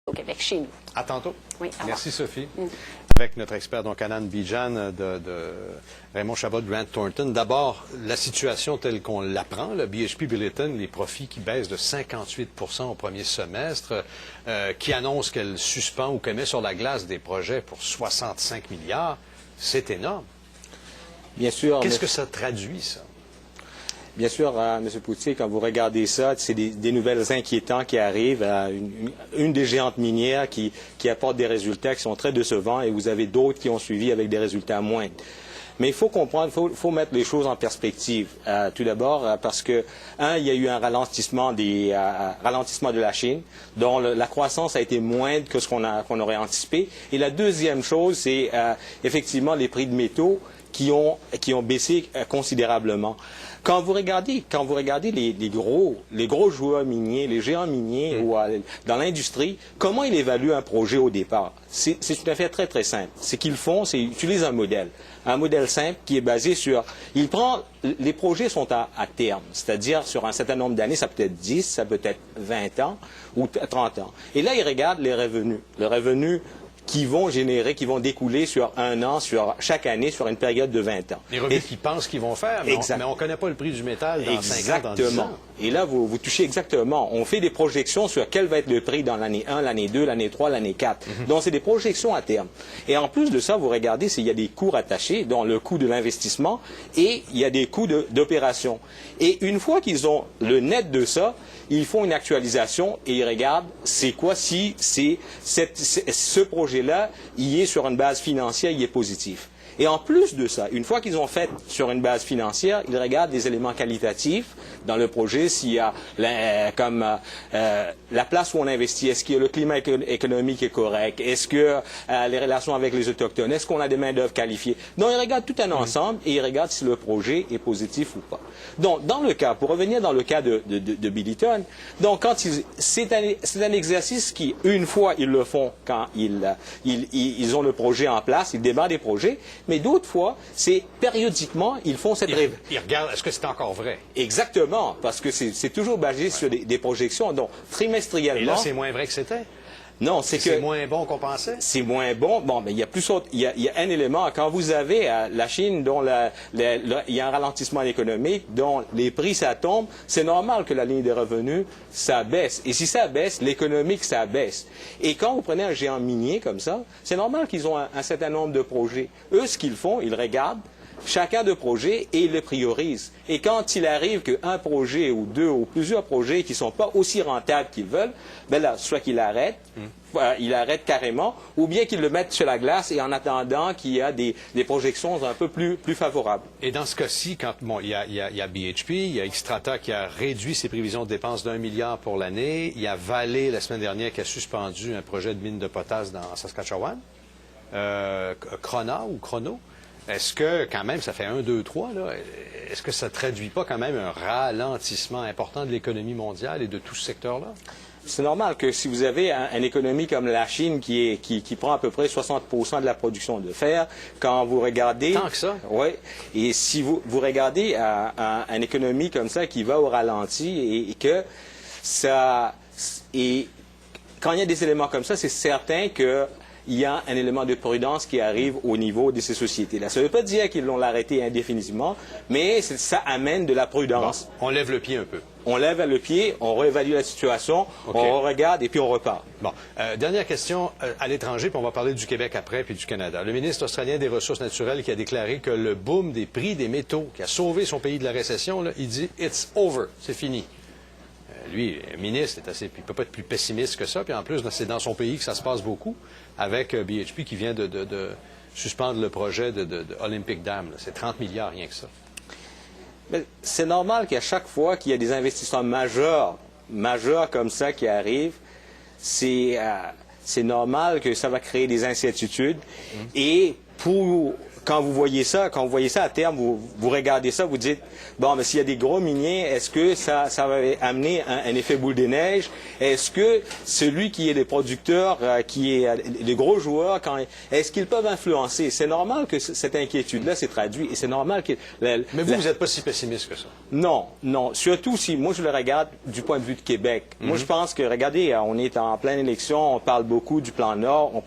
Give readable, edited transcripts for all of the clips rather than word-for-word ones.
au Québec, chez nous. À tantôt. Oui, au revoir. Merci, Sophie. Avec notre expert, donc, Anand Bijan de Raymond Chabot de Grant Thornton. D'abord, la situation telle qu'on l'apprend, le BHP Billiton, les profits qui baissent de 58 au premier semestre, qui annonce qu'elle suspend ou qu'elle met sur la glace des projets pour 65 milliards, c'est énorme. Bien sûr. Qu'est-ce que ça traduit, ça? Bien sûr, M. Poutier, quand vous regardez ça, c'est des nouvelles inquiétantes qui arrivent. Une des géantes minières qui apporte des résultats qui sont très décevants et vous avez d'autres qui ont suivi avec des résultats moindres. Mais il faut comprendre, il faut mettre les choses en perspective. Tout d'abord, parce que, il y a eu un ralentissement de la Chine, dont la croissance a été moindre que ce qu'on aurait anticipé. Et la deuxième chose, c'est effectivement les prix de métaux qui ont baissé considérablement. Quand vous regardez les gros joueurs miniers, les géants miniers ou dans l'industrie, comment ils évaluent un projet au départ? C'est une affaire très très simple. Ce qu'ils font, c'est qu'ils utilisent un modèle simple qui est basé sur, les projets sont à terme, c'est-à-dire sur un certain nombre d'années, ça peut être 10, ça peut être 20 ans ou 30 ans. Et là, ils regardent les revenus qui vont découler sur un an, sur chaque année, sur une période de 20 ans. Les revenus qu'ils pensent qu'ils vont faire, mais on ne connaît pas le prix du métal dans 5 ans, dans 10 ans. Et là, vous touchez exactement. On fait des projections sur quel va être le prix dans l'année 1, l'année 2, l'année 3, l'année 4. Donc, c'est des projections à terme. Et en plus de ça, vous regardez s'il y a des coûts rattachés, dont le coût de l'investissement, et il y a des coûts d'opération. Et une fois qu'ils ont le net de ça, ils font une actualisation et ils regardent c'est quoi si ce projet-là, il est sur une base financière, il est positif. Et en plus de ça, une fois qu'ils ont fait sur une base financière, ils regardent des éléments qualitatifs dans le projet, s'il y a la place où on investit, est-ce que le climat économique est correct, est-ce que les relations avec les autochtones, est-ce qu'on a des main-d'œuvre qualifiées. Donc ils regardent tout un ensemble et ils regardent si le projet est positif ou pas. Donc pour revenir dans le cas de Billiton, donc c'est un exercice qui, une fois ils le font quand ils ont le projet en place, ils démarrent des projets. Mais d'autres fois, c'est périodiquement, ils font cette révision. Ils regardent, est-ce que c'est encore vrai? Exactement, parce que c'est toujours basé sur des projections, donc trimestriellement. Et là, c'est moins vrai que c'était? Non, c'est moins bon qu'on pensait? C'est moins bon. Bon, mais il y a plus autre. Il y a un élément. Quand vous avez la Chine, dont il y a un ralentissement économique, dont les prix ça tombe, c'est normal que la ligne des revenus ça baisse. Et si ça baisse, l'économique ça baisse. Et quand vous prenez un géant minier comme ça, c'est normal qu'ils ont un certain nombre de projets. Eux, ce qu'ils font, ils regardent chacun de projets et ils le priorisent. Et quand il arrive qu'un projet ou deux ou plusieurs projets qui ne sont pas aussi rentables qu'ils veulent, ben là, soit qu'ils l'arrêtent, il arrête carrément, ou bien qu'ils le mettent sur la glace et en attendant qu'il y a des projections un peu plus favorables. Et dans ce cas-ci, il y a BHP, il y a Xstrata qui a réduit ses prévisions de dépenses d'1 milliard pour l'année, il y a Vale la semaine dernière qui a suspendu un projet de mine de potasse dans Saskatchewan, Chrono. Est-ce que, quand même, ça fait 1, 2, 3, là, est-ce que ça ne traduit pas quand même un ralentissement important de l'économie mondiale et de tout ce secteur-là? C'est normal que si vous avez une économie comme la Chine qui prend à peu près 60% de la production de fer, quand vous regardez... Tant que ça? Oui. Et si vous regardez une économie comme ça qui va au ralenti et que ça... Et quand il y a des éléments comme ça, c'est certain que il y a un élément de prudence qui arrive au niveau de ces sociétés-là. Ça ne veut pas dire qu'ils l'ont arrêté indéfiniment, mais ça amène de la prudence. Bon, on lève le pied un peu. On lève le pied, on réévalue la situation, on regarde et puis on repart. Bon, dernière question à l'étranger, puis on va parler du Québec après, puis du Canada. Le ministre australien des Ressources naturelles qui a déclaré que le boom des prix des métaux qui a sauvé son pays de la récession, là, il dit « It's over », c'est fini. Lui, ministre, il ne peut pas être plus pessimiste que ça. Puis en plus, c'est dans son pays que ça se passe beaucoup, avec BHP qui vient de suspendre le projet de Olympic Dam. C'est 30 milliards, rien que ça. C'est normal qu'à chaque fois qu'il y a des investissements majeurs comme ça qui arrivent, c'est normal que ça va créer des incertitudes. Et quand vous voyez ça à terme, vous regardez ça, vous dites, bon, mais s'il y a des gros miniers, est-ce que ça va amener un effet boule de neige? Est-ce que celui qui est le producteur, qui est les gros joueurs, est-ce qu'ils peuvent influencer? C'est normal que cette inquiétude-là s'est traduite et c'est normal que... Mais vous n'êtes pas si pessimiste que ça. Non, non. Surtout si, moi, je le regarde du point de vue de Québec. Moi, je pense que, regardez, on est en pleine élection, on parle beaucoup du plan Nord.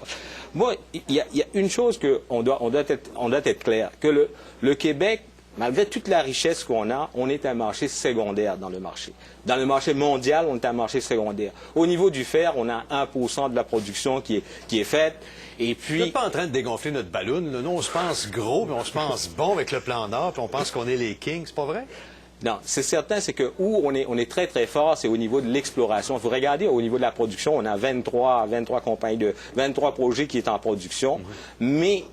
Moi, il y a une chose qu'on doit être clair, que le Québec, malgré toute la richesse qu'on a, on est un marché secondaire dans le marché. Dans le marché mondial, on est un marché secondaire. Au niveau du fer, on a 1% de la production qui est faite. Et puis... Vous n'êtes pas en train de dégonfler notre ballon. Là. Nous, on se pense gros, mais on se pense bon avec le plan Nord, puis on pense qu'on est les kings. C'est pas vrai? Non, c'est certain, c'est que où on est très, très fort, c'est au niveau de l'exploration. Vous regardez, au niveau de la production, on a 23 compagnies 23 projets qui sont en production. Mais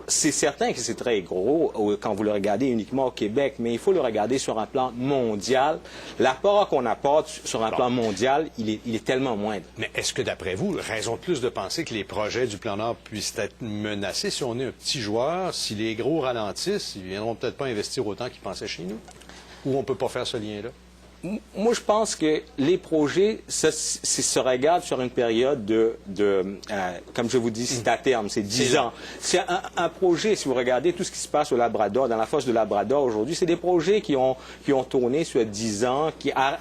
c'est certain que c'est très gros quand vous le regardez uniquement au Québec, mais il faut le regarder sur un plan mondial. L'apport qu'on apporte sur un plan mondial, il est tellement moindre. Mais est-ce que, d'après vous, raison de plus de penser que les projets du plan Nord puissent être menacés si on est un petit joueur, si les gros ralentissent, ils ne viendront peut-être pas investir autant qu'ils pensaient chez nous? Ou on ne peut pas faire ce lien-là? Moi, je pense que les projets, ça se regarde sur une période comme je vous dis, c'est à terme, c'est 10 ans. C'est un projet, si vous regardez tout ce qui se passe au Labrador, dans la fosse de Labrador aujourd'hui, c'est des projets qui ont tourné sur 10 ans,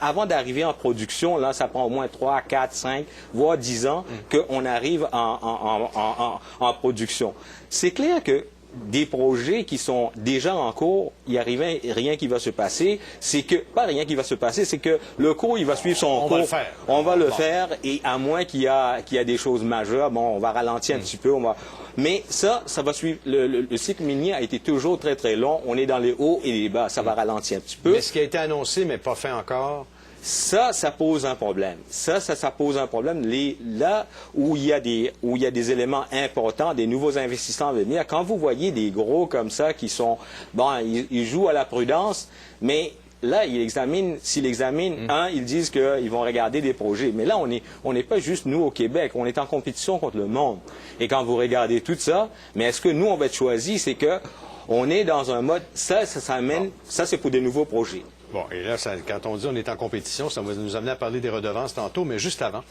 avant d'arriver en production, là, ça prend au moins 3, 4, 5, voire 10 ans qu'on arrive en production. C'est clair que des projets qui sont déjà en cours, il n'y a rien qui va se passer. C'est que, pas rien qui va se passer, c'est que le cours, il va suivre son cours. On va le faire, et à moins qu'il y a des choses majeures, bon, on va ralentir un petit peu, mais ça va suivre. Le cycle minier a été toujours très, très long. On est dans les hauts et les bas. Ça va ralentir un petit peu. Mais ce qui a été annoncé, mais pas fait encore... Ça pose un problème. Ça pose un problème. Là où il y a des éléments importants, des nouveaux investissements à venir, quand vous voyez des gros comme ça qui sont, bon, ils jouent à la prudence, mais là, s'ils examinent, ils disent qu'ils vont regarder des projets. Mais là, on n'est pas juste nous au Québec, on est en compétition contre le monde. Et quand vous regardez tout ça, mais est-ce que nous, on va être choisis? C'est que on est dans un mode, ça c'est pour des nouveaux projets. Bon, et là, quand on dit on est en compétition, ça va nous amener à parler des redevances tantôt, mais juste avant,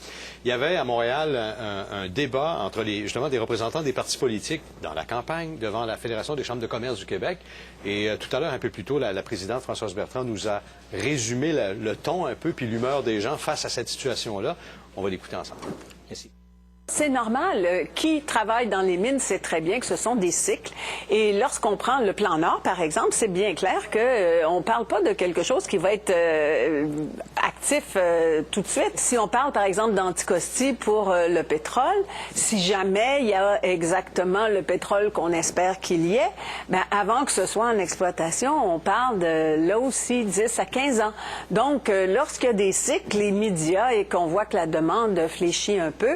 il y avait à Montréal un débat entre justement des représentants des partis politiques dans la campagne devant la Fédération des chambres de commerce du Québec. Et tout à l'heure, un peu plus tôt, la présidente Françoise Bertrand nous a résumé le ton un peu puis l'humeur des gens face à cette situation-là. On va l'écouter ensemble. Merci. C'est normal. Qui travaille dans les mines sait très bien que ce sont des cycles. Et lorsqu'on prend le plan Nord, par exemple, c'est bien clair qu'on ne parle pas de quelque chose qui va être actif tout de suite. Si on parle, par exemple, d'Anticosti pour le pétrole, si jamais il y a exactement le pétrole qu'on espère qu'il y ait, bien, avant que ce soit en exploitation, on parle de, là aussi, 10 à 15 ans. Donc, lorsqu'il y a des cycles, les médias, et qu'on voit que la demande fléchit un peu,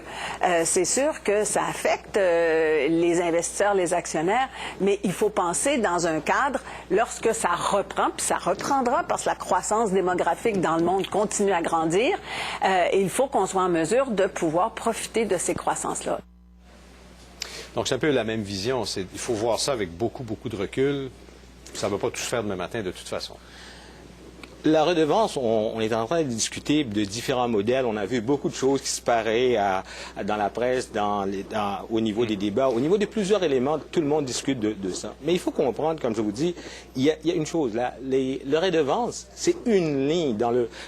c'est sûr que ça affecte les investisseurs, les actionnaire, mais il faut penser dans un cadre, lorsque ça reprend, puis ça reprendra parce que la croissance démographique dans le monde continue à grandir, et il faut qu'on soit en mesure de pouvoir profiter de ces croissances-là. Donc, c'est un peu la même vision. Il faut voir ça avec beaucoup, beaucoup de recul. Ça ne va pas tout se faire demain matin, de toute façon. La redevance, on est en train de discuter de différents modèles. On a vu beaucoup de choses qui se paraissent dans la presse, au niveau des débats, au niveau de plusieurs éléments. Tout le monde discute de ça. Mais il faut comprendre, comme je vous dis, il y a une chose là. Le redevance, c'est une ligne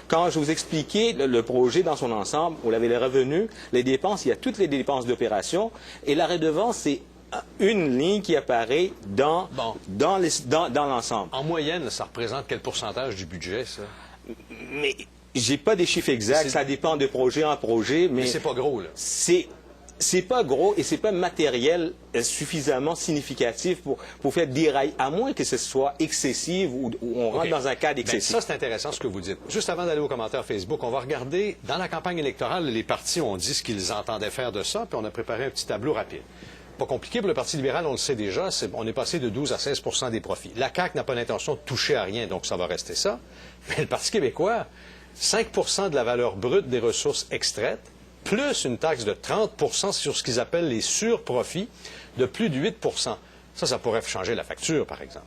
Quand je vous expliquais le projet dans son ensemble, vous avez les revenus, les dépenses, il y a toutes les dépenses d'opération, et la redevance, c'est une ligne qui apparaît dans l'ensemble. En moyenne, ça représente quel pourcentage du budget, ça? Mais j'ai pas des chiffres exacts, ça dépend de projet en projet. Mais c'est pas gros, là. C'est pas gros et c'est pas matériel suffisamment significatif pour faire dérailler, à moins que ce soit excessif ou on rentre dans un cadre excessif. Ça, c'est intéressant ce que vous dites. Juste avant d'aller aux commentaires Facebook, on va regarder, dans la campagne électorale, les partis ont dit ce qu'ils entendaient faire de ça, puis on a préparé un petit tableau rapide. Pas compliqué pour le Parti libéral, on le sait déjà, on est passé de 12 à 16 des profits. La CAQ n'a pas l'intention de toucher à rien, donc ça va rester ça. Mais le Parti québécois, 5 de la valeur brute des ressources extraites, plus une taxe de 30 sur ce qu'ils appellent les surprofits de plus de 8 Ça pourrait changer la facture, par exemple.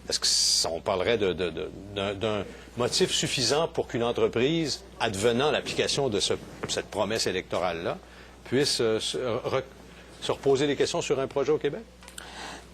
Est-ce qu'on parlerait d'un motif suffisant pour qu'une entreprise, advenant l'application de cette promesse électorale-là, puisse se reposer les questions sur un projet au Québec?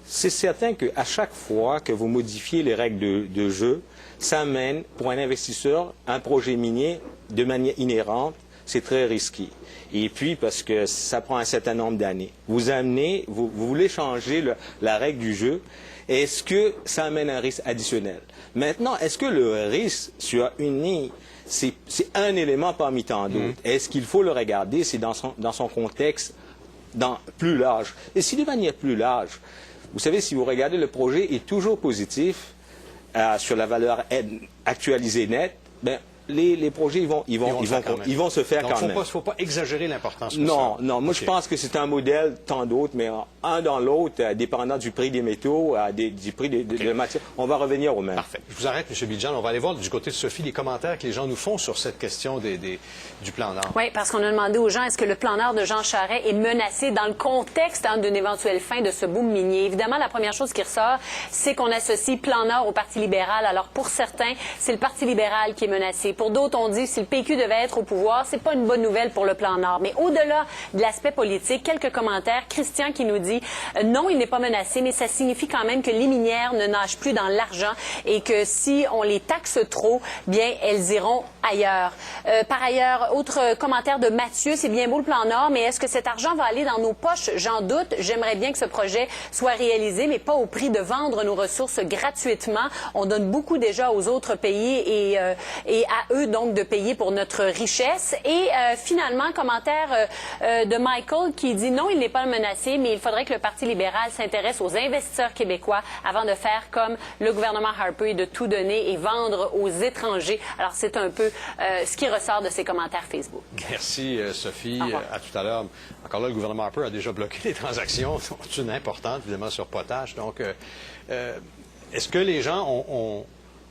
C'est certain qu'à chaque fois que vous modifiez les règles de jeu, ça mène, pour un investisseur, un projet minier, de manière inhérente, c'est très risqué. Et puis, parce que ça prend un certain nombre d'années. Vous voulez changer la règle du jeu. Est-ce que ça amène un risque additionnel? Maintenant, est-ce que le risque sur une ligne, c'est un élément parmi tant d'autres? Est-ce qu'il faut le regarder? C'est dans son contexte plus large. Et si de manière plus large, vous savez, si vous regardez, le projet est toujours positif sur la valeur actualisée nette, ben, les projets, ils vont se faire quand même. Donc, il ne faut pas exagérer l'importance de ça. Non. Moi, je pense que c'est un modèle, tant d'autres, mais un dans l'autre, dépendant du prix des métaux, du prix de la matière. On va revenir au même. Parfait. Je vous arrête, M. Bidjan. On va aller voir du côté de Sophie les commentaires que les gens nous font sur cette question du plan Nord. Oui, parce qu'on a demandé aux gens, est-ce que le plan Nord de Jean Charest est menacé dans le contexte d'une éventuelle fin de ce boom minier? Évidemment, la première chose qui ressort, c'est qu'on associe plan Nord au Parti libéral. Alors, pour certains, c'est le Parti libéral qui est menacé. Pour d'autres, on dit si le PQ devait être au pouvoir, c'est pas une bonne nouvelle pour le plan Nord. Mais au-delà de l'aspect politique, quelques commentaires. Christian qui nous dit non, il n'est pas menacé, mais ça signifie quand même que les minières ne nagent plus dans l'argent et que si on les taxe trop, bien, elles iront ailleurs. Par ailleurs, autre commentaire de Mathieu, c'est bien beau le plan Nord, mais est-ce que cet argent va aller dans nos poches? J'en doute. J'aimerais bien que ce projet soit réalisé, mais pas au prix de vendre nos ressources gratuitement. On donne beaucoup déjà aux autres pays et à eux, donc, de payer pour notre richesse. Et finalement, commentaire de Michael qui dit non, il n'est pas menacé, mais il faudrait que le Parti libéral s'intéresse aux investisseurs québécois avant de faire comme le gouvernement Harper et de tout donner et vendre aux étrangers. Alors, c'est un peu ce qui ressort de ces commentaires Facebook. Merci, Sophie. À tout à l'heure. Encore là, le gouvernement Harper a déjà bloqué les transactions. C'est une importante, évidemment, sur potache. Donc, est-ce que les gens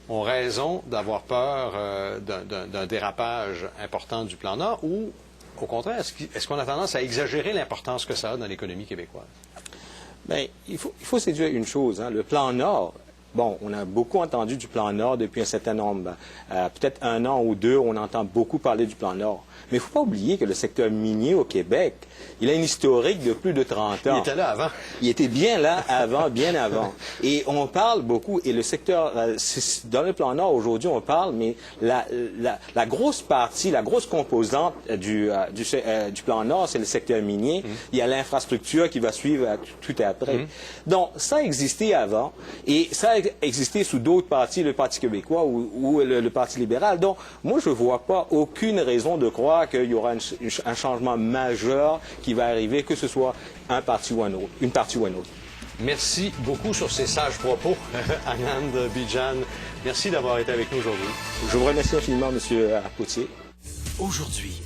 ont raison d'avoir peur d'un dérapage important du plan Nord ou, au contraire, est-ce qu'on a tendance à exagérer l'importance que ça a dans l'économie québécoise? Bien, il faut se dire une chose. Le plan Nord, bon, on a beaucoup entendu du plan Nord depuis un certain nombre, peut-être 1 an ou 2, on entend beaucoup parler du plan Nord. Mais il ne faut pas oublier que le secteur minier au Québec, il a une historique de plus de 30 ans. Il était là avant. Il était bien là avant, bien avant. Et on parle beaucoup, et le secteur, dans le plan Nord aujourd'hui, on parle, mais la grosse partie, la grosse composante du plan Nord, c'est le secteur minier. Il y a l'infrastructure qui va suivre tout après. Donc, ça existait avant, et ça a existé sous d'autres partis, le Parti québécois ou le Parti libéral. Donc, moi, je ne vois pas aucune raison de croire qu'il y aura un changement majeur qui va arriver, que ce soit un parti ou un autre, une partie ou un autre. Merci beaucoup sur ces sages propos, Anand Bidjan. Merci d'avoir été avec nous aujourd'hui. Je vous remercie infiniment, M. Potier. Aujourd'hui,